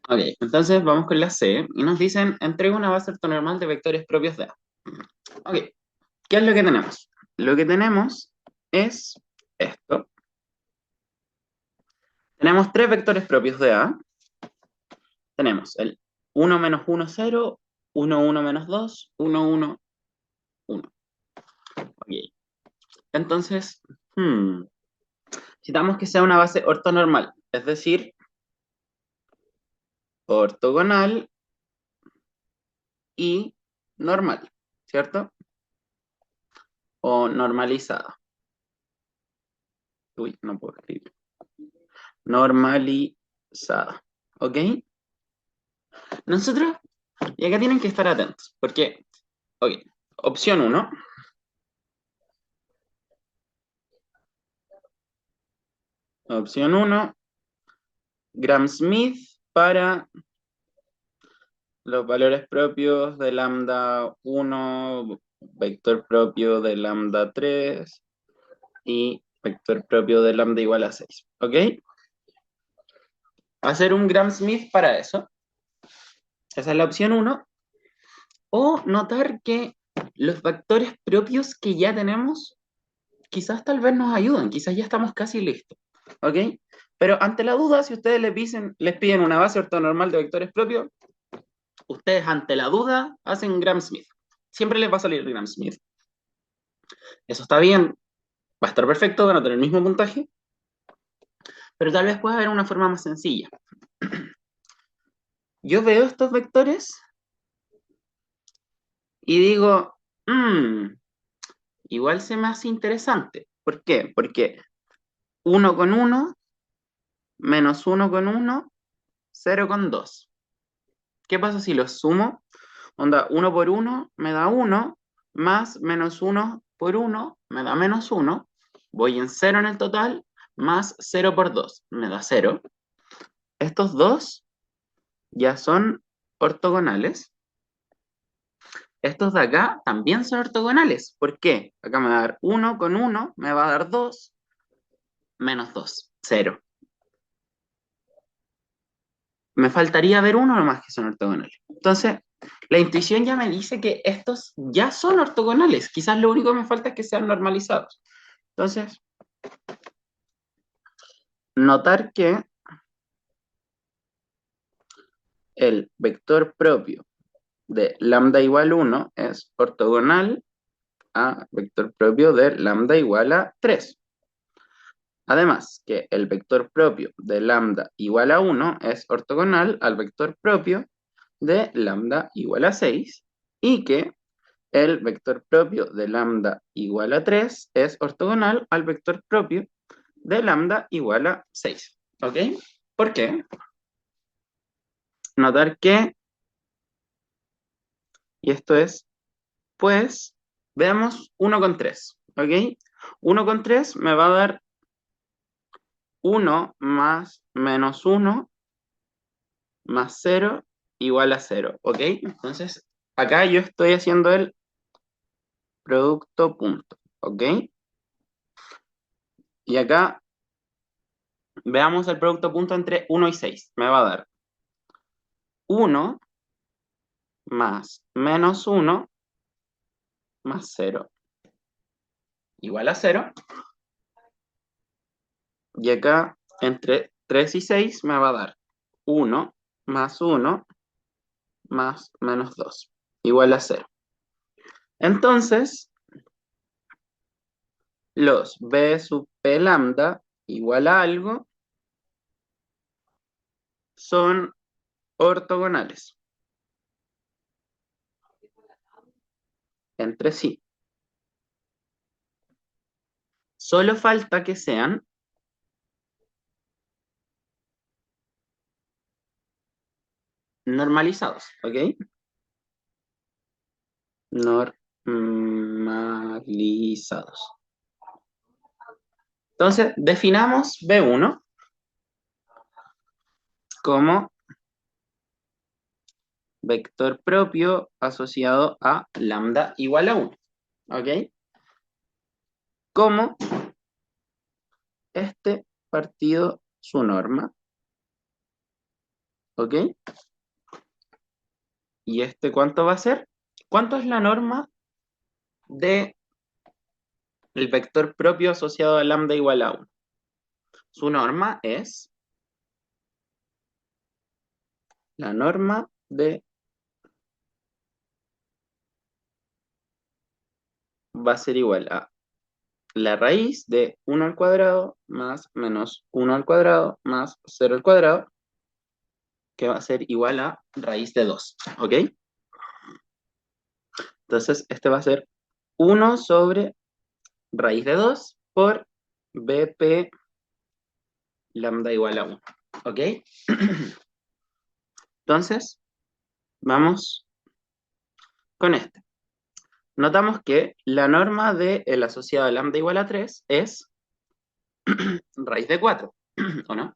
Ok, entonces vamos con la C y nos dicen, entrega una base ortonormal de vectores propios de A. Ok, ¿qué es lo que tenemos? Lo que tenemos es esto. Tenemos tres vectores propios de A. Tenemos el 1 menos 1, 0, 1, 1 menos 2, 1, 1, 1. Ok, entonces, necesitamos que sea una base ortonormal, es decir, ortogonal y normal, ¿cierto? O normalizada. Uy, no puedo escribir. Normalizada, ¿ok? Nosotros, y acá tienen que estar atentos, porque, ok, opción 1. Opción 1, Gram-Smith para los valores propios de lambda 1, vector propio de lambda 3 y vector propio de lambda igual a 6. ¿Ok? Hacer un Gram-Smith para eso. Esa es la opción 1. O notar que los vectores propios que ya tenemos, quizás tal vez nos ayuden, quizás ya estamos casi listos. ¿Ok? Pero ante la duda, si ustedes les piden una base ortonormal de vectores propios, ustedes ante la duda hacen Gram-Smith. Siempre les va a salir Gram-Smith. Eso está bien, va a estar perfecto, van a tener el mismo puntaje, pero tal vez pueda haber una forma más sencilla. Yo veo estos vectores y digo, igual se me hace interesante. ¿Por qué? Porque 1 con 1, menos 1 con 1, 0 con 2. ¿Qué pasa si los sumo? Onda, 1 por 1 me da 1, más menos 1 por 1 me da menos 1. Voy en 0 en el total, más 0 por 2 me da 0. Estos dos ya son ortogonales. Estos de acá también son ortogonales. ¿Por qué? Acá me va a dar 1 con 1, me va a dar 2, menos 2, 0. me faltaría ver uno nomás que son ortogonales. Entonces, la intuición ya me dice que estos ya son ortogonales. Quizás lo único que me falta es que sean normalizados. Entonces, notar que el vector propio de lambda igual 1 es ortogonal a vector propio de lambda igual a 3. Además, que el vector propio de lambda igual a 1 es ortogonal al vector propio de lambda igual a 6 y que el vector propio de lambda igual a 3 es ortogonal al vector propio de lambda igual a 6. ¿Ok? ¿Por qué? Notar que, y esto es, pues, veamos 1 con 3. ¿Ok? 1 con 3 me va a dar 1 más menos 1 más 0 igual a 0. ¿Ok? Entonces, acá yo estoy haciendo el producto punto. ¿Ok? Y acá veamos el producto punto entre 1 y 6. Me va a dar 1 más menos 1 más 0 igual a 0. Y acá entre 3 y 6 me va a dar 1 más 1 más menos 2 igual a 0. Entonces, los b sub p lambda igual a algo son ortogonales entre sí. Solo falta que sean normalizados, ¿ok? Normalizados. Entonces, definamos B1 como vector propio asociado a lambda igual a 1. ¿Ok? Como este partido su norma. ¿Ok? ¿Y este cuánto va a ser? ¿Cuánto es la norma de el vector propio asociado a lambda igual a 1? Su norma es la norma de, va a ser igual a la raíz de 1 al cuadrado más menos 1 al cuadrado más 0 al cuadrado, que va a ser igual a raíz de 2. ¿Ok? Entonces, este va a ser 1 sobre raíz de 2 por BP lambda igual a 1. ¿Ok? Entonces, vamos con este. Notamos que la norma de el asociado a lambda igual a 3 es raíz de 4, ¿o no?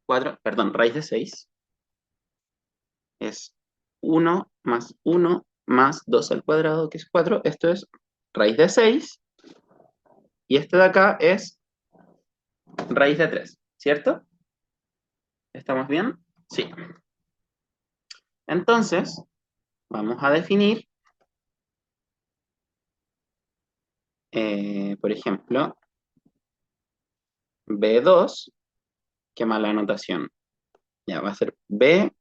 4, perdón, raíz de 6 es 1 más 1 más 2 al cuadrado, que es 4. Esto es raíz de 6. Y este de acá es raíz de 3, ¿cierto? ¿Estamos bien? Sí. Entonces, vamos a definir, por ejemplo, B2, qué mala anotación. Ya va a ser BU,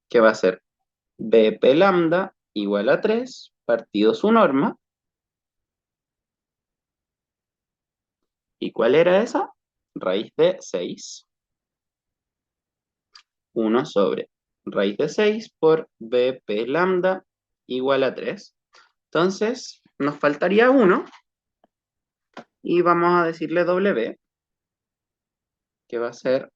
que va a ser BP lambda igual a 3 partido su norma. ¿Y cuál era esa? Raíz de 6. 1 sobre raíz de 6 por BP lambda igual a 3. Entonces, nos faltaría 1 y vamos a decirle W, que va a ser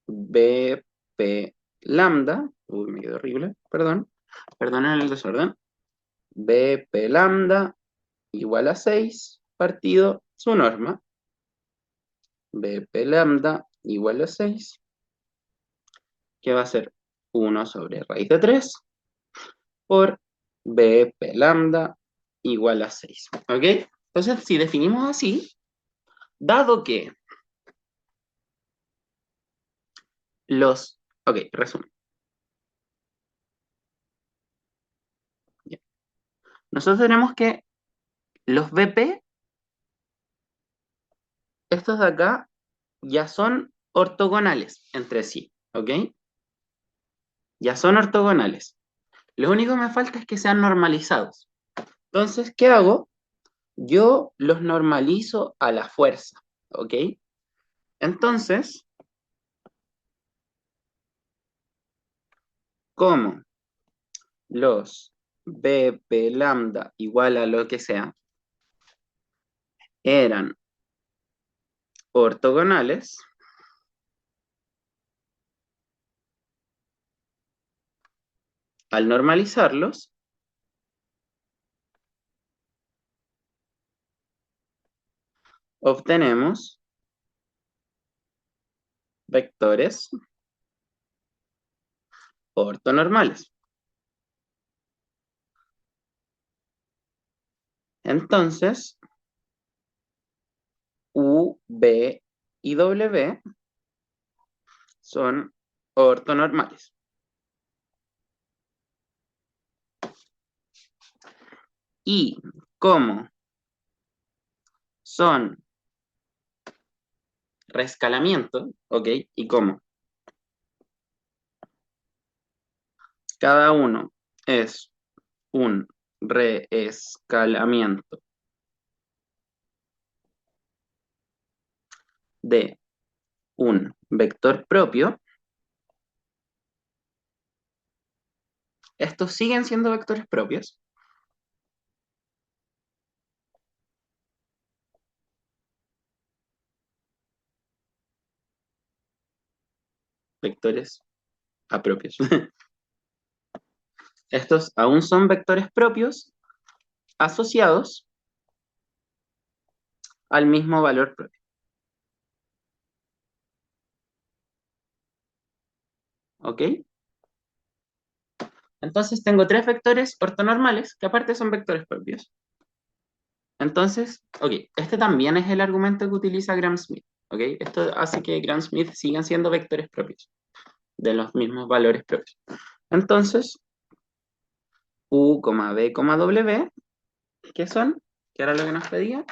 BP lambda. Uy, me quedó horrible, perdón. Perdonen el desorden. BP lambda igual a 6 partido su norma. BP lambda igual a 6, que va a ser 1 sobre raíz de 3 por BP lambda igual a 6. ¿Ok? Entonces, si definimos así, dado que Ok, resumen. Ya. Nosotros tenemos que los BP, estos de acá, ya son ortogonales entre sí, ¿ok? Ya son ortogonales. Lo único que me falta es que sean normalizados. Entonces, ¿qué hago? Yo los normalizo a la fuerza, ¿ok? Entonces, como los BP lambda igual a lo que sea eran ortogonales, al normalizarlos, obtenemos vectores ortonormales. Entonces, U, B y W son ortonormales. Y como son reescalamiento, ¿ok? Y como cada uno es un reescalamiento de un vector propio, estos siguen siendo vectores propios. Vectores apropios. Estos aún son vectores propios asociados al mismo valor propio. ¿Ok? Entonces tengo tres vectores ortonormales que aparte son vectores propios. Entonces, ok, este también es el argumento que utiliza Gram-Schmidt. ¿Ok? Esto hace que Gram-Schmidt sigan siendo vectores propios de los mismos valores propios. Entonces, U, B, W, ¿qué son? ¿Qué era lo que nos pedía?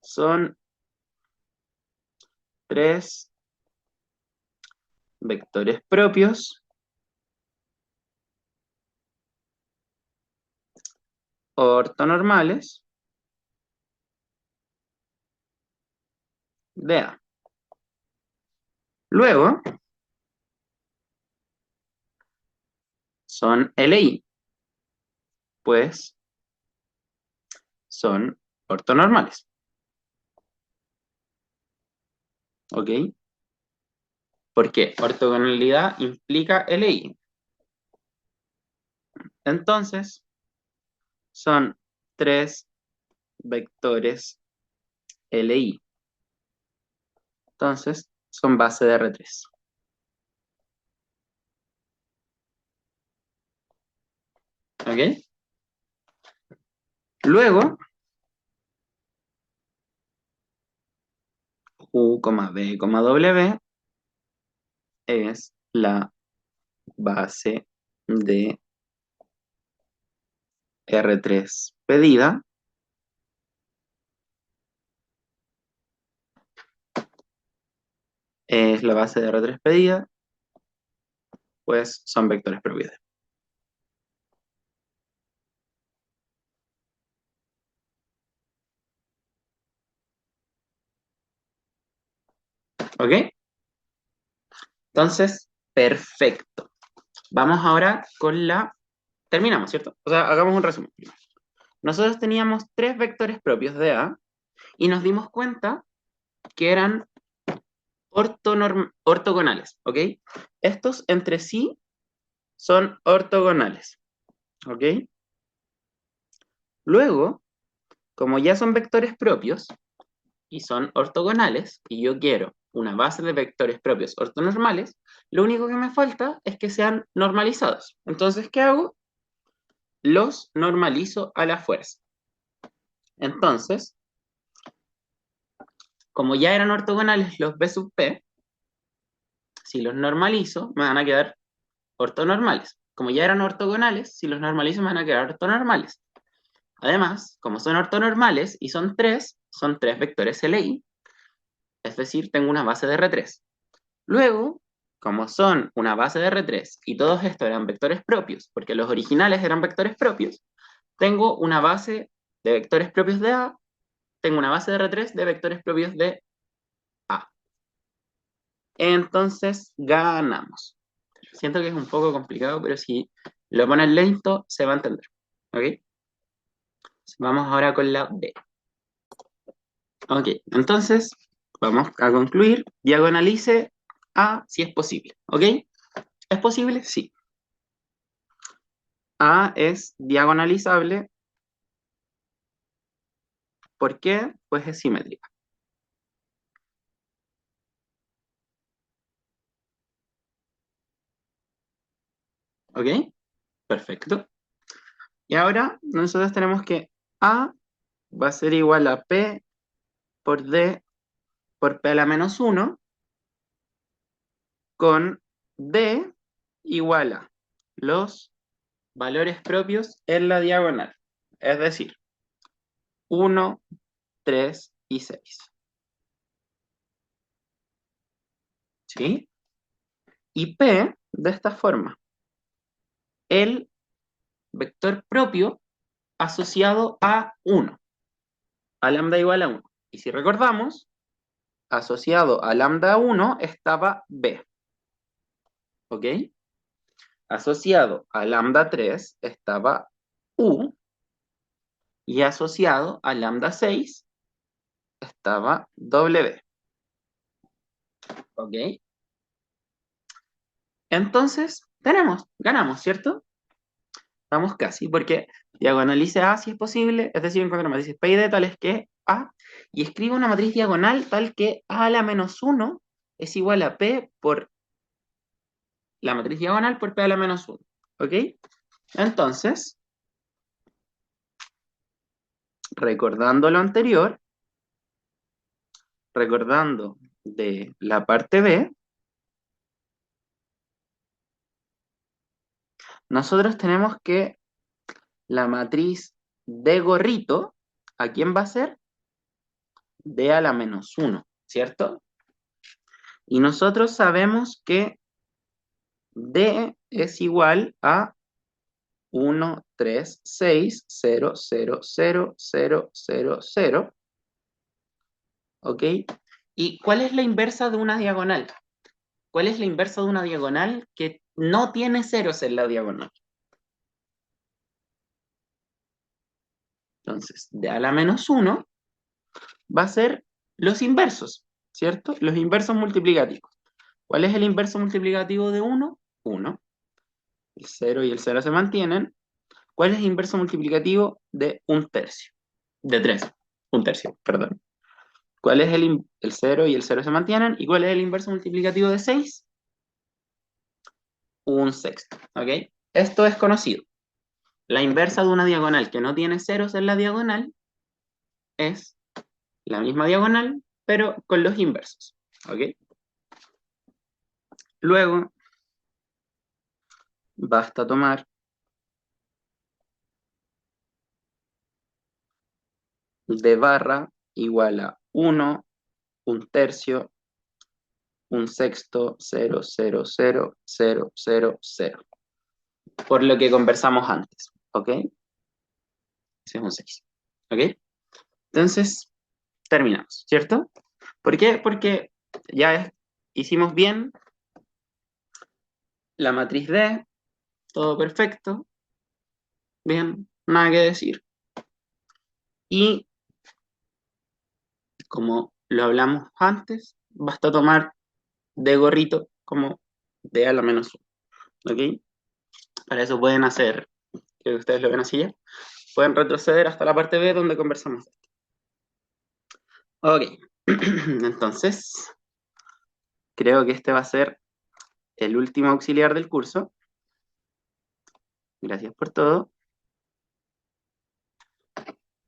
Son tres vectores propios ortonormales de A. Luego son LI, pues son ortonormales. ¿Ok? Porque ortogonalidad implica LI. Entonces, son tres vectores LI. Entonces, son base de R3. ¿Ok? Luego, U, B, W es la base de R3 pedida. Es la base de R3 pedida, pues son vectores propios. ¿Ok? Entonces, perfecto. Vamos ahora con la... Terminamos, ¿cierto? O sea, hagamos un resumen. Nosotros teníamos tres vectores propios de A y nos dimos cuenta que eran ortogonales, ¿ok? Estos entre sí son ortogonales, ¿ok? Luego, como ya son vectores propios y son ortogonales, y yo quiero una base de vectores propios ortonormales, lo único que me falta es que sean normalizados. Entonces, ¿qué hago? Los normalizo a la fuerza. Entonces, como ya eran ortogonales los B sub P, si los normalizo, me van a quedar ortonormales. Como ya eran ortogonales, si los normalizo, me van a quedar ortonormales. Además, como son ortonormales y son tres vectores LI, es decir, tengo una base de R3. Luego, como son una base de R3 y todos estos eran vectores propios, porque los originales eran vectores propios, tengo una base de vectores propios de A, tengo una base de R3 de vectores propios de A. Entonces, ganamos. Siento que es un poco complicado, pero si lo pones lento, se va a entender. ¿Ok? Vamos ahora con la B. Ok, entonces, vamos a concluir. Diagonalice A si es posible. ¿Ok? ¿Es posible? Sí. A es diagonalizable. ¿Por qué? Pues es simétrica. ¿Ok? Perfecto. Y ahora nosotros tenemos que A va a ser igual a P por D por P a la menos 1 con D igual a los valores propios en la diagonal. Es decir, 1, 3 y 6. ¿Sí? Y P de esta forma. El vector propio asociado a 1, a lambda igual a 1. Y si recordamos, asociado a lambda 1 estaba B. ¿Ok? Asociado a lambda 3 estaba U. Y asociado a lambda 6 estaba W. ¿Ok? Entonces, ganamos, ¿cierto? Estamos casi, porque diagonalice A si es posible, es decir, encuentro matrices P y D tales que A, y escribo una matriz diagonal tal que A a la menos 1 es igual a P por la matriz diagonal por P a la menos 1. ¿Ok? Entonces, recordando lo anterior, recordando de la parte B, nosotros tenemos que la matriz de gorrito, ¿a quién va a ser? D a la menos 1, ¿cierto? Y nosotros sabemos que D es igual a 1, 3, 6, 0, 0, 0, 0, 0, 0. ¿Ok? ¿Y cuál es la inversa de una diagonal? ¿Cuál es la inversa de una diagonal que no tiene ceros en la diagonal? Entonces, de a la menos 1 va a ser los inversos, ¿cierto? Los inversos multiplicativos. ¿Cuál es el inverso multiplicativo de 1? 1. El 0 y el 0 se mantienen. ¿Cuál es el inverso multiplicativo de un tercio? De 3. Un tercio, perdón. ¿Cuál es el 0 y el 0 se mantienen? ¿Y cuál es el inverso multiplicativo de 6? Un sexto, ¿ok? Esto es conocido. La inversa de una diagonal que no tiene ceros en la diagonal es la misma diagonal, pero con los inversos, ¿ok? Luego, basta tomar d barra igual a 1, un tercio, un sexto, 0, 0, 0, 0, 0, 0. Por lo que conversamos antes, ¿ok? Ese es un 6, ¿ok? Entonces, terminamos, ¿cierto? ¿Por qué? Porque ya hicimos bien la matriz D, todo perfecto, bien, nada que decir. Y como lo hablamos antes, basta tomar D gorrito como D a la menos 1, ¿ok? Para eso pueden hacer, que ustedes lo ven así ya, pueden retroceder hasta la parte B donde conversamos. Ok, entonces, creo que este va a ser el último auxiliar del curso. Gracias por todo.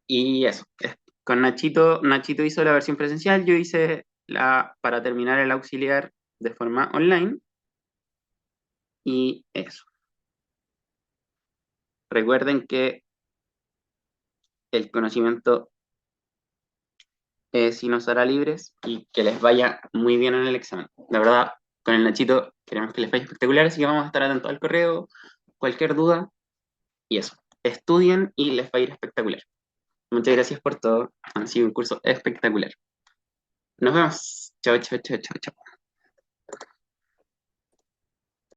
Y eso, con Nachito hizo la versión presencial, yo hice para terminar el auxiliar de forma online y eso. Recuerden que el conocimiento sí nos hará libres y que les vaya muy bien en el examen. La verdad, con el Nachito queremos que les vaya espectacular, así que vamos a estar atentos al correo, cualquier duda y eso. Estudien y les va a ir espectacular. Muchas gracias por todo. Han sido un curso espectacular. Nos vemos. Chao, chao, chao, chao, chao.